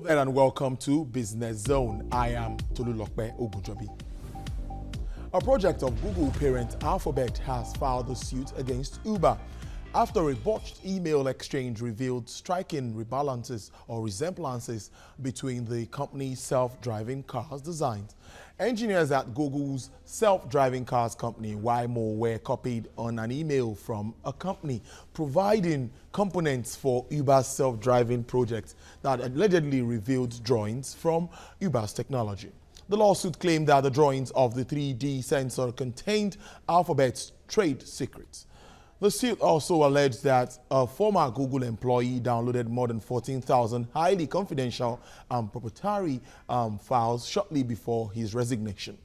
Then and welcome to Business Zone. I am Tolulokpe Ogunjobi. A project of Google parent Alphabet has filed a suit against Uber after a botched email exchange revealed striking rebalances or resemblances between the company's self-driving cars designs. Engineers at Google's self-driving cars company, Waymo, were copied on an email from a company providing components for Uber's self-driving project that allegedly revealed drawings from Uber's technology. The lawsuit claimed that the drawings of the 3D sensor contained Alphabet's trade secrets. The suit also alleged that a former Google employee downloaded more than 14,000 highly confidential and proprietary files shortly before his resignation.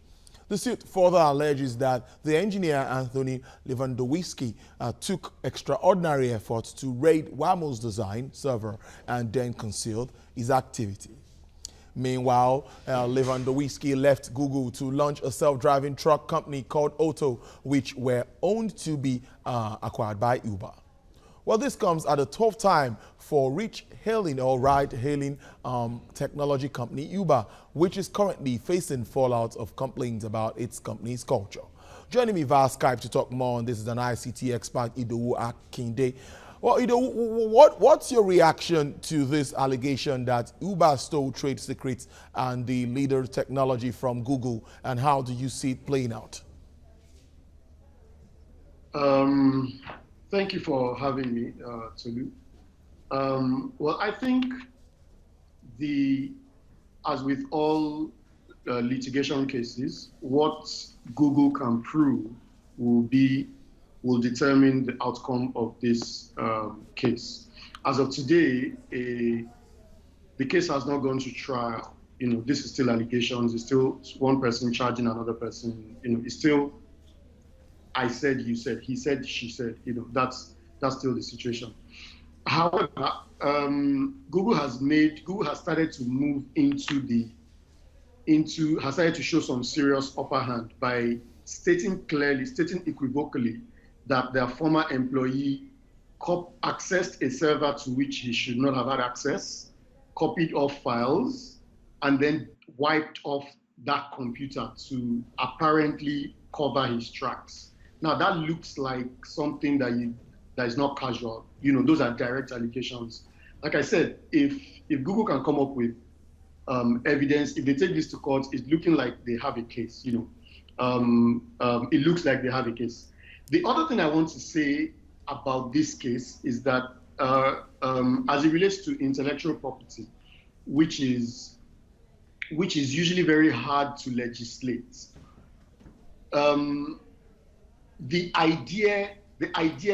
The suit further alleges that the engineer Anthony Lewandowski took extraordinary efforts to raid Waymo's design server and then concealed his activity. Meanwhile, Lewandowski left Google to launch a self-driving truck company called Otto, which were owned to be acquired by Uber. Well, this comes at a tough time for ride-hailing technology company Uber, which is currently facing fallout of complaints about its company's culture. Joining me via Skype to talk more on this is an ICT expert, Idowu Akinde. Well, what's your reaction to this allegation that Uber stole trade secrets and the leader technology from Google, and how do you see it playing out? Thank you for having me, Tolu. Well, I think as with all litigation cases, what Google can prove will determine the outcome of this case. As of today, the case has not gone to trial. This is still allegations. It's still one person charging another person. It's still I said, you said, he said, she said. That's still the situation. However, Google has started to move has started to show some serious upper hand by stating equivocally that their former employee accessed a server to which he should not have had access, copied off files, and then wiped off that computer to apparently cover his tracks. Now that looks like something that is not casual. Those are direct allegations. Like I said, if Google can come up with evidence, if they take this to court, it's looking like they have a case. It looks like they have a case. The other thing I want to say about this case is that as it relates to intellectual property, which is usually very hard to legislate, the idea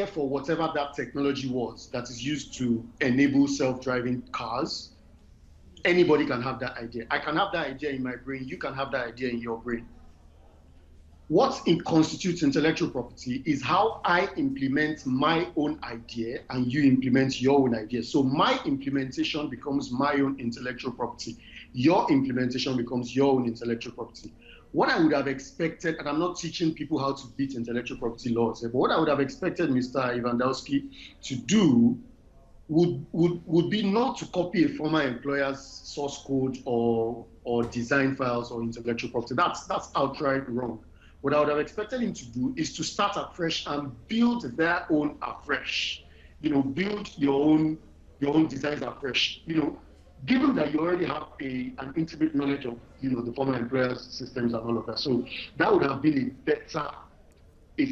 for whatever that technology was that is used to enable self-driving cars, anybody can have that idea. I can have that idea in my brain. You can have that idea in your brain. What constitutes intellectual property is how I implement my own idea and you implement your own idea. So my implementation becomes my own intellectual property. Your implementation becomes your own intellectual property. What I would have expected, and I'm not teaching people how to beat intellectual property laws, but what I would have expected Mr. Lewandowski to do would be not to copy a former employer's source code or design files or intellectual property. That's outright wrong. What I would have expected him to do is to start afresh and build their own afresh. Build your own designs afresh. Given that you already have an intimate knowledge of the former employer's systems and all of that, so that would have been a better, a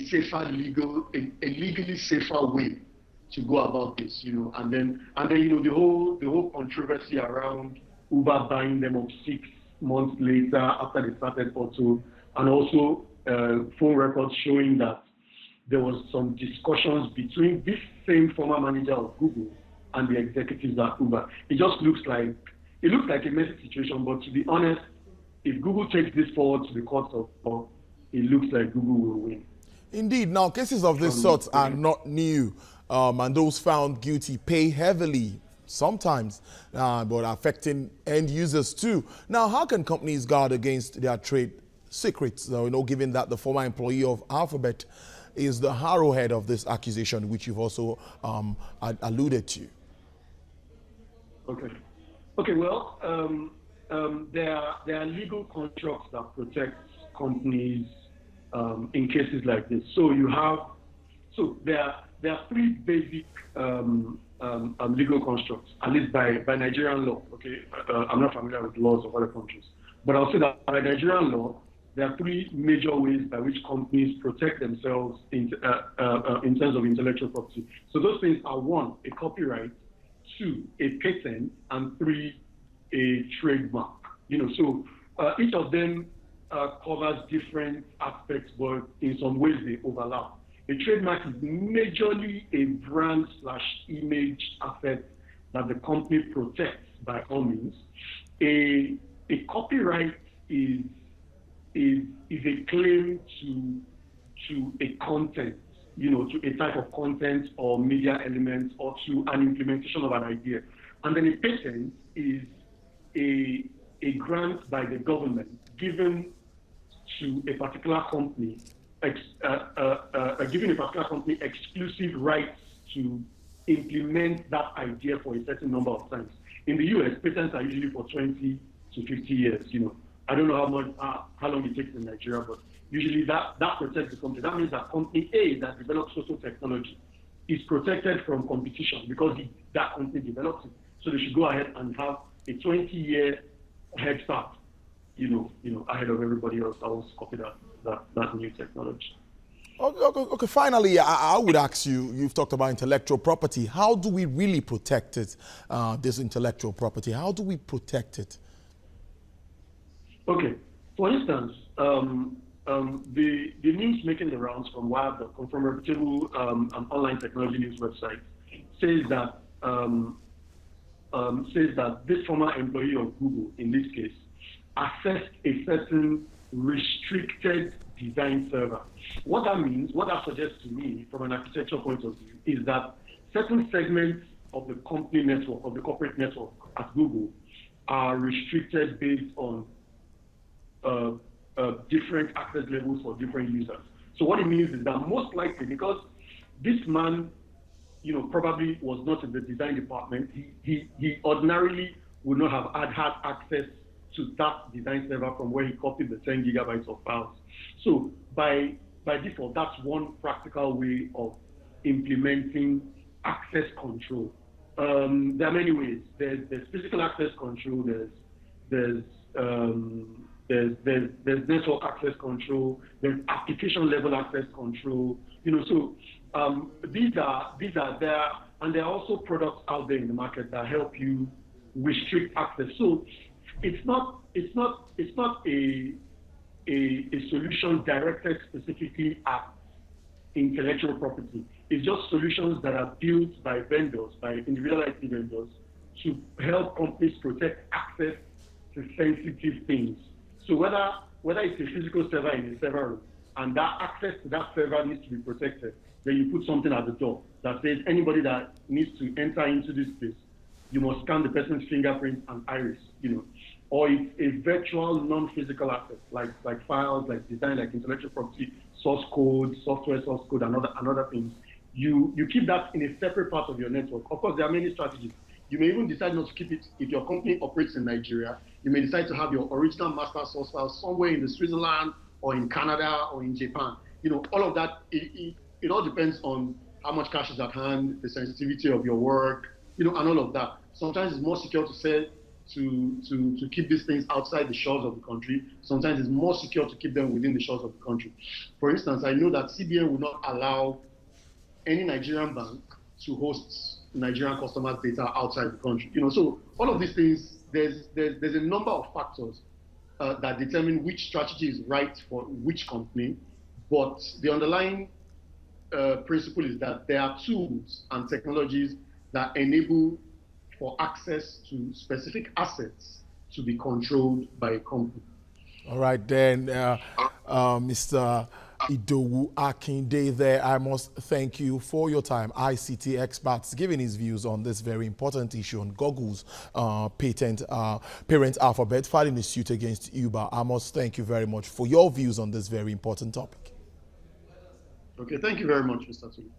legally safer way to go about this. And then the whole controversy around Uber buying them up 6 months later after they started Otto, and also phone records showing that there was some discussions between this same former manager of Google and the executives at Uber. It looks like a messy situation, but to be honest, if Google takes this forward to the court of law, it looks like Google will win. Indeed. Now, cases of this sort are not new, and those found guilty pay heavily sometimes, but affecting end users too. Now, how can companies guard against their trade secrets, given that the former employee of Alphabet is the arrowhead of this accusation, which you've also alluded to? Okay. Okay, well, there are legal constructs that protect companies in cases like this. So there are three basic legal constructs, at least by Nigerian law. Okay, I'm not familiar with laws of other countries, but I'll say that by Nigerian law, there are three major ways by which companies protect themselves in terms of intellectual property. So those things are: one, a copyright; two, a patent; and three, a trademark. So each of them covers different aspects, but in some ways they overlap. A trademark is majorly a brand/image asset that the company protects by all means. A copyright is a claim to a content, to a type of content or media element, or to an implementation of an idea. And then a patent is a grant by the government given to a particular company, giving a particular company exclusive rights to implement that idea for a certain number of times. In the US, patents are usually for 20 to 50 years. I don't know how long it takes in Nigeria, but usually that protects the company. That means that company A that develops social technology is protected from competition because that company develops it. So they should go ahead and have a 20-year head start, ahead of everybody else that wants to copy that new technology. Okay. Finally, I would ask you, you've talked about intellectual property. How do we really protect it, this intellectual property? How do we protect it? Okay. For instance, the news making the rounds from Wired.com, from reputable online technology news website, says that this former employee of Google, in this case, accessed a certain restricted design server. What that means, what that suggests to me from an architectural point of view, is that certain segments of the company network, of the corporate network at Google, are restricted based on different access levels for different users. So what it means is that most likely, because this man, probably was not in the design department, he ordinarily would not have had access to that design server from where he copied the 10 gigabytes of files. So by default, that's one practical way of implementing access control. There are many ways. There's physical access control. There's network access control. There's application level access control. So these are there, and there are also products out there in the market that help you restrict access. So it's not a solution directed specifically at intellectual property. It's just solutions that are built by vendors, by individual IT vendors, to help companies protect access to sensitive things. So whether it's a physical server in a server room, and that access to that server needs to be protected, then you put something at the door that says anybody that needs to enter into this place, you must scan the person's fingerprint and iris, or it's a virtual non-physical asset, like files, like design, like intellectual property, source code, software source code, and other things. You keep that in a separate part of your network. Of course, there are many strategies. You may even decide not to keep it if your company operates in Nigeria. You may decide to have your original master source file somewhere in Switzerland or in Canada or in Japan. All of that, it all depends on how much cash is at hand, the sensitivity of your work, and all of that. Sometimes it's more secure to keep these things outside the shores of the country. Sometimes it's more secure to keep them within the shores of the country. For instance, I know that CBN will not allow any Nigerian bank to host Nigerian customers' data outside the country. So all of these things, there's a number of factors that determine which strategy is right for which company. But the underlying principle is that there are tools and technologies that enable for access to specific assets to be controlled by a company. All right, then, Mr. Idowu Akinde there, I must thank you for your time. ICT experts giving his views on this very important issue on Google's parent Alphabet filing a suit against Uber. I must thank you very much for your views on this very important topic. Okay, thank you very much, Mr. Tulu.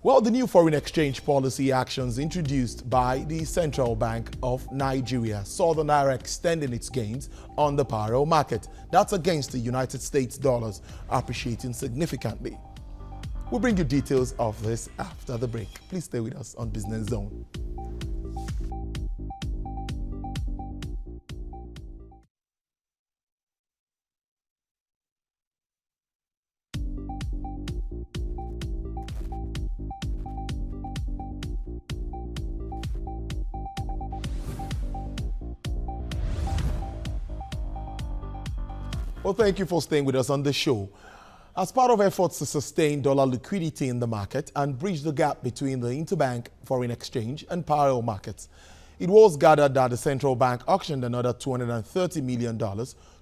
Well, the new foreign exchange policy actions introduced by the Central Bank of Nigeria saw the naira extending its gains on the parallel market. That's against the United States dollars appreciating significantly. We'll bring you details of this after the break. Please stay with us on Business Zone. Well, thank you for staying with us on the show. As part of efforts to sustain dollar liquidity in the market and bridge the gap between the interbank foreign exchange and parallel markets, it was gathered that the central bank auctioned another $230 million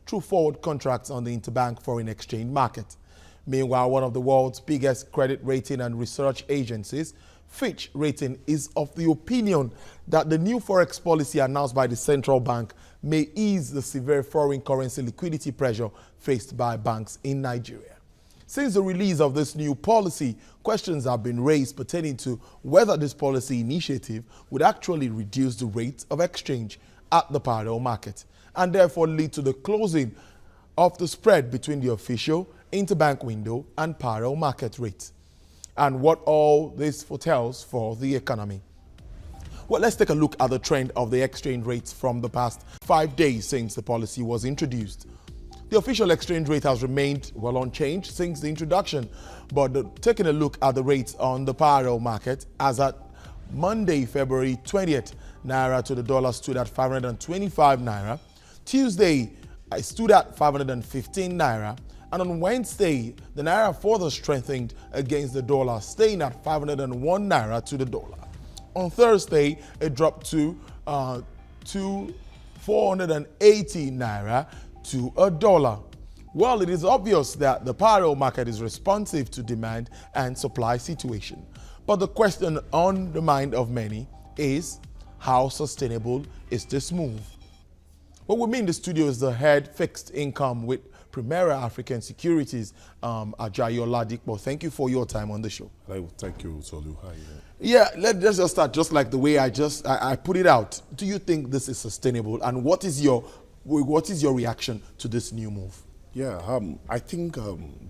through forward contracts on the interbank foreign exchange market. Meanwhile, one of the world's biggest credit rating and research agencies, Fitch Rating, is of the opinion that the new forex policy announced by the central bank may ease the severe foreign currency liquidity pressure faced by banks in Nigeria. Since the release of this new policy, questions have been raised pertaining to whether this policy initiative would actually reduce the rate of exchange at the parallel market and therefore lead to the closing of the spread between the official interbank window and parallel market rates, and what all this foretells for the economy. Well, let's take a look at the trend of the exchange rates from the past 5 days since the policy was introduced. The official exchange rate has remained well unchanged since the introduction, but taking a look at the rates on the parallel market, as at Monday, February 20th, naira to the dollar stood at 525 naira. Tuesday, it stood at 515 naira. And on Wednesday, the naira further strengthened against the dollar, staying at 501 naira to the dollar. On Thursday, it dropped to 480 naira to a dollar. Well, it is obvious that the parallel market is responsive to demand and supply situation. But the question on the mind of many is, how sustainable is this move? Well, with me in the studio is the head fixed income with Primera African Securities, Ajayi Oladipo. Thank you for your time on the show. Thank you, Tolu. Hi. Yeah, let's just start just like the way I put it out. Do you think this is sustainable, and what is your reaction to this new move? Yeah, I think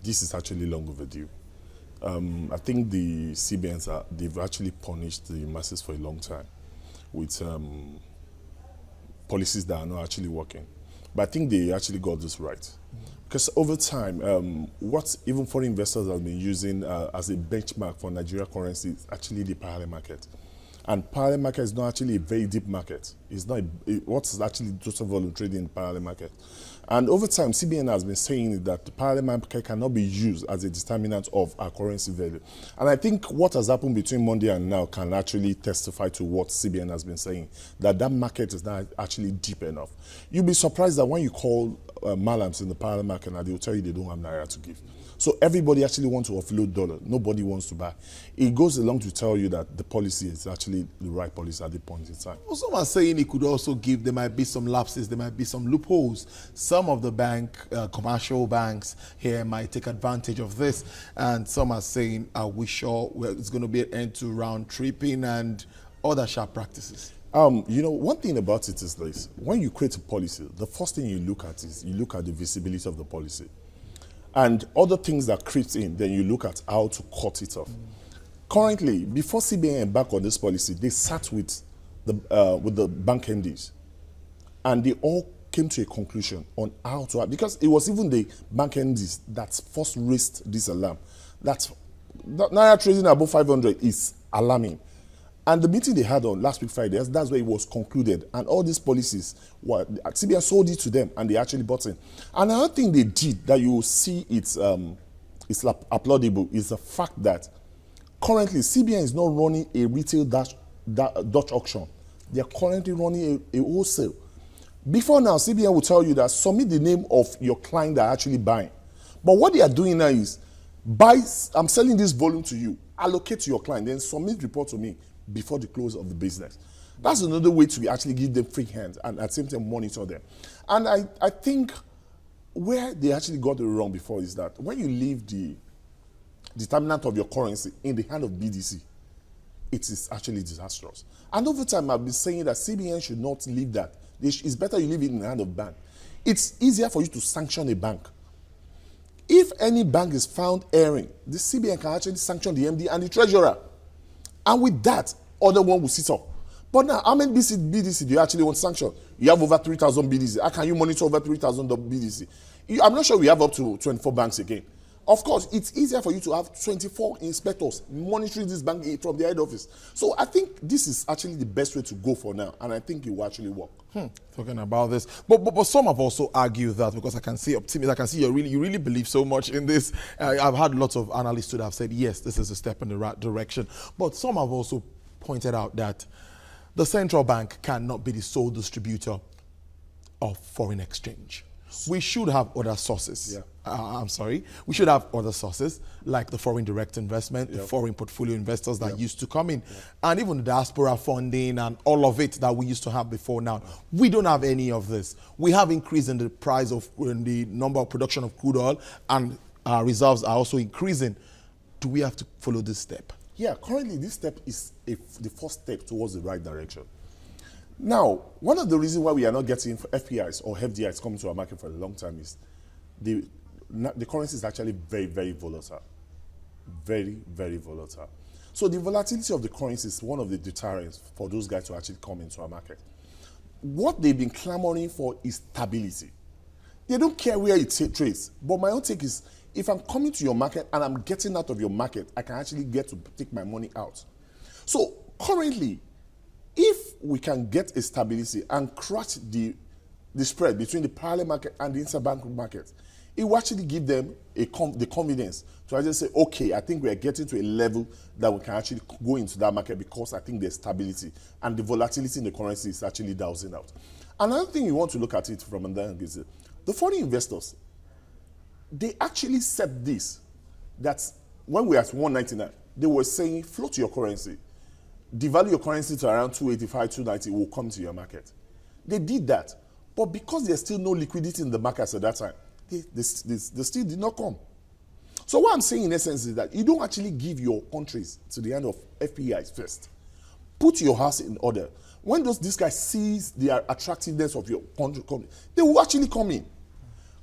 this is actually long overdue. I think the CBNs they've actually punished the masses for a long time with policies that are not actually working. But I think they actually got this right. Because over time, what even foreign investors have been using as a benchmark for Nigeria currency is actually the parallel market. And parallel market is not actually a very deep market. It's not what's actually total volume trading in the parallel market. And over time, CBN has been saying that the parallel market cannot be used as a determinant of our currency value. And I think what has happened between Monday and now can actually testify to what CBN has been saying, that that market is not actually deep enough. You'll be surprised that when you call Malams in the parallel market, and they'll tell you they don't have naira to give. So everybody actually wants to offload dollar. Nobody wants to buy. It goes along to tell you that the policy is actually the right policy at the point in time. Well, some are saying it could also give, there might be some lapses, there might be some loopholes. Some of the commercial banks here might take advantage of this. And some are saying, are we sure it's going to be an end to round tripping and other sharp practices? You know, one thing about it is this. When you create a policy, the first thing you look at is you look at the visibility of the policy. And other things that creeps in, then you look at how to cut it off. Currently, before CBN embarked on this policy, they sat with the bank MDs, and they all came to a conclusion on how to, because it was even the bank MDs that first raised this alarm. That naira trading above 500 is alarming. And the meeting they had on last week Friday, that's where it was concluded. And all these policies, CBN sold it to them, and they actually bought it. And another thing they did that you will see it's applaudable is the fact that currently CBN is not running a retail Dutch auction. They are currently running a wholesale. Before now, CBN will tell you that submit the name of your client that are actually buying. But what they are doing now is, I'm selling this volume to you, allocate to your client, then submit report to me before the close of the business. That's another way to actually give them free hands and at the same time monitor them. And I think where they actually got it wrong before is that when you leave the determinant of your currency in the hand of BDC, it is actually disastrous. And over time, I've been saying that CBN should not leave that. It's better you leave it in the hand of bank. It's easier for you to sanction a bank. If any bank is found erring, the CBN can actually sanction the MD and the treasurer. And with that, other one will sit up. But now, how many BDC do you actually want to sanction? You have over 3,000 BDC. How can you monitor over 3,000 BDC? I'm not sure we have up to 24 banks again. Of course, it's easier for you to have 24 inspectors monitoring this bank from the head office. So I think this is actually the best way to go for now, and I think it will actually work. Talking about this, but some have also argued that, because I can see optimism, I can see you really believe so much in this. I've had lots of analysts that have said yes, this is a step in the right direction. But some have also pointed out that the central bank cannot be the sole distributor of foreign exchange. We should have other sources. We should have other sources like the foreign direct investment, the foreign portfolio investors that used to come in, and even the diaspora funding and all of it that we used to have before now. We don't have any of this. We have increased in the price of the number of production of crude oil, and our reserves are also increasing. Do we have to follow this step? Yeah, currently this step is the first step towards the right direction. Now, one of the reasons why we are not getting FPIs or FDIs coming to our market for a long time is the currency is actually very, very volatile. Very, very volatile. So the volatility of the currency is one of the deterrents for those guys to actually come into our market. What they've been clamoring for is stability. They don't care where it trades. But my own take is, if I'm coming to your market and I'm getting out of your market, I can actually get to take my money out. So currently, if we can get a stability and crush the spread between the parallel market and the interbank market, it will actually give them the confidence to actually say, okay, I think we are getting to a level that we can actually go into that market because I think there's stability and the volatility in the currency is actually dowsing out. Another thing you want to look at it from another angle is the foreign investors, they actually said this, that when we were at 199, they were saying, float your currency. Devalue your currency to around 285, 290, will come to your market. They did that. But because there's still no liquidity in the markets at that time, they still did not come. So what I'm saying in essence is that you don't actually give your countries to the end of FPIs first. Put your house in order. When these guys sees the attractiveness of your country, they will actually come in.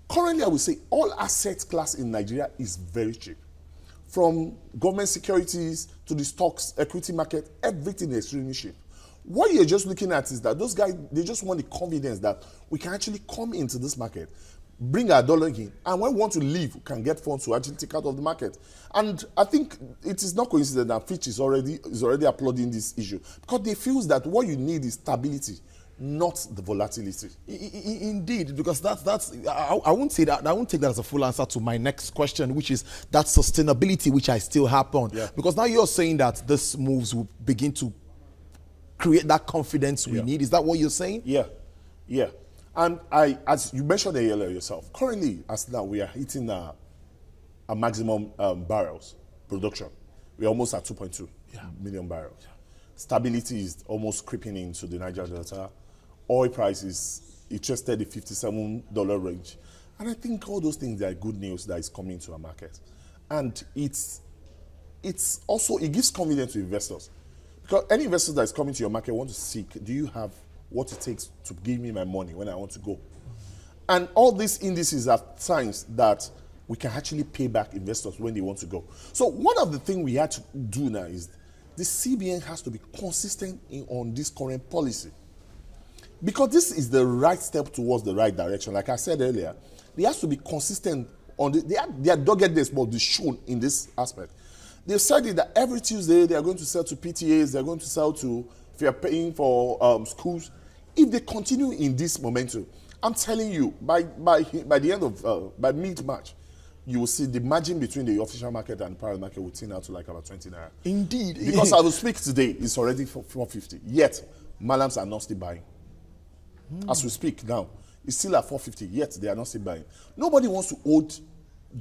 Currently, I would say all asset class in Nigeria is very cheap. From government securities to the stocks, equity market, everything is extremely cheap. What you're just looking at is that those guys, they just want the confidence that we can actually come into this market, bring our dollar in, and when we want to leave, we can get funds to actually take out of the market. And I think it is not coincidence that Fitch is already applauding this issue, because they feel that what you need is stability, not the volatility. Indeed, because I won't say that. I won't take that as a full answer to my next question, which is that sustainability, which I still have on. Yeah. Because now you're saying that this moves will begin to create that confidence we need. Is that what you're saying? Yeah. And as you mentioned earlier yourself, currently, as now we are hitting a maximum barrels production. We're almost at 2.2 million barrels. Yeah. Stability is almost creeping into the Niger Delta. Oil prices, it just at the $57 range. And I think all those things are good news that is coming to our market. And it's also, it gives confidence to investors. Because any investors that is coming to your market want to seek, do you have what it takes to give me my money when I want to go? And all these indices are signs that we can actually pay back investors when they want to go. So one of the things we had to do now is the CBN has to be consistent on this current policy. Because this is the right step towards the right direction. Like I said earlier, they have to be consistent on their doggedness will be shown in this aspect. They've said that every Tuesday they are going to sell to PTAs, they're going to sell to, if you're paying for schools. If they continue in this momentum, I'm telling you, by the end of, by mid-March, you will see the margin between the official market and the parallel market will turn out to like about 20 naira. Indeed. Because I will speak today, it's already 450. Yet, malams are not still buying. As we speak now, it's still at 450, yet they are not still buying. Nobody wants to hold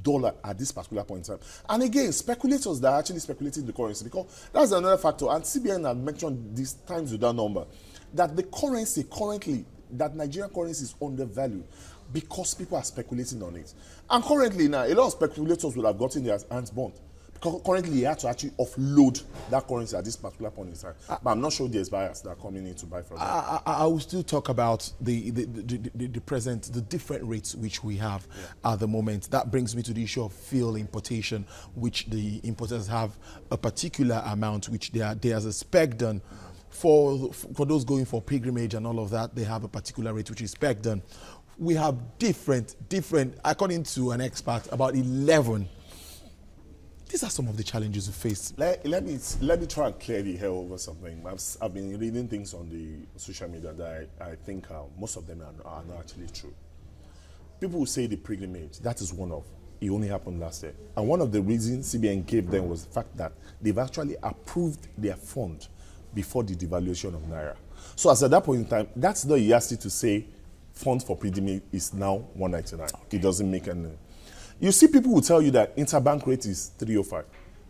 dollar at this particular point in time. And again, speculators that are actually speculating the currency, because that's another factor. And CBN had mentioned these times with that number, that the currency currently, that Nigerian currency is undervalued because people are speculating on it. And currently now, a lot of speculators will have gotten their hands burnt Currently, he had to actually offload that currency at this particular point in time. But I'm not sure there's buyers that are coming in to buy from them. I will still talk about the different rates which we have at the moment. That brings me to the issue of fuel importation, which the importers have a particular amount which there's a spec done. For those going for pilgrimage and all of that, they have a particular rate which is spec done. We have different, according to an expert, about 11. These are some of the challenges we face. Let me try and clear the hell over something. I've been reading things on the social media that I think most of them are not actually true. People will say the pilgrimage, that is one of. It only happened last year. And one of the reasons CBN gave them was the fact that they've actually approved their fund before the devaluation of Naira. So as at that point in time, that's the yardstick to say fund for pilgrimage is now 199. Okay. It doesn't make any. You see, people will tell you that interbank rate is 305.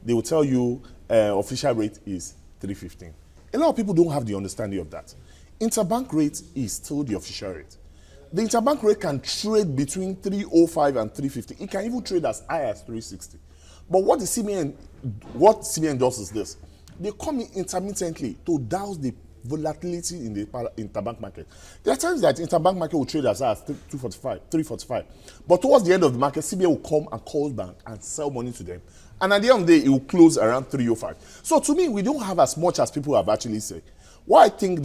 They will tell you official rate is 315. A lot of people don't have the understanding of that. Interbank rate is still the official rate. The interbank rate can trade between 305 and 350. It can even trade as high as 360. But what CBN does is this. They come in intermittently to douse the volatility in the interbank market. There are times that interbank market will trade as high as 245, 345. But towards the end of the market, CBN will come and call bank and sell money to them. And at the end of the day, it will close around 305. So to me, we don't have as much as people have actually said. What I think,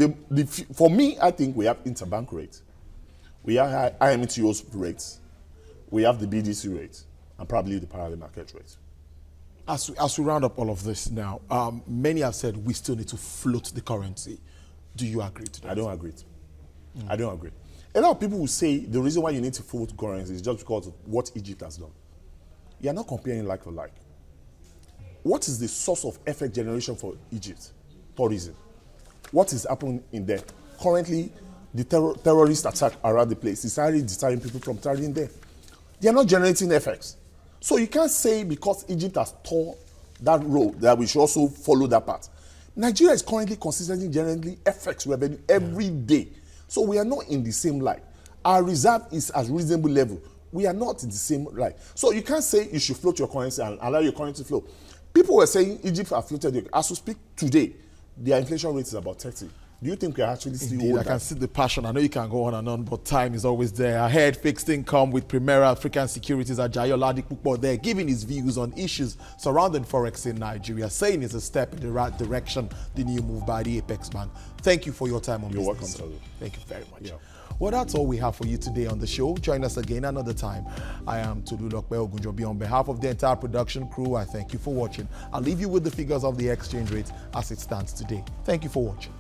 for me, I think we have interbank rate. We have IMTO's rates. We have the BDC rate. And probably the parallel market rate. As we round up all of this now, many have said we still need to float the currency. Do you agree to that? I don't agree. I don't agree. A lot of people will say the reason why you need to float currency is just because of what Egypt has done. You are not comparing like for like. What is the source of effect generation for Egypt? Tourism. What is happening in there? Currently, the terrorist attack around the place is already deterring people from traveling there. They are not generating effects. So you can't say because Egypt has torn that road that we should also follow that path. Nigeria is currently consistently generating FX revenue every day. So we are not in the same line. Our reserve is at reasonable level. We are not in the same line. So you can't say you should float your currency and allow your currency to flow. People were saying Egypt have floated. As we speak today, their inflation rate is about 30. Do you think we are actually still Indeed, I can see the passion. I know you can go on and on, but time is always there. Ahead, fixed income with Premier African Securities Ajayi Oladipupo there, giving his views on issues surrounding Forex in Nigeria, saying it's a step in the right direction, the new move by the Apex Bank. Thank you for your time on You're Business. welcome, sir. Thank you very much. Yeah. Well, that's all we have for you today on the show. Join us again another time. I am Tolulokpe Ogunjobi. On behalf of the entire production crew, I thank you for watching. I'll leave you with the figures of the exchange rate as it stands today. Thank you for watching.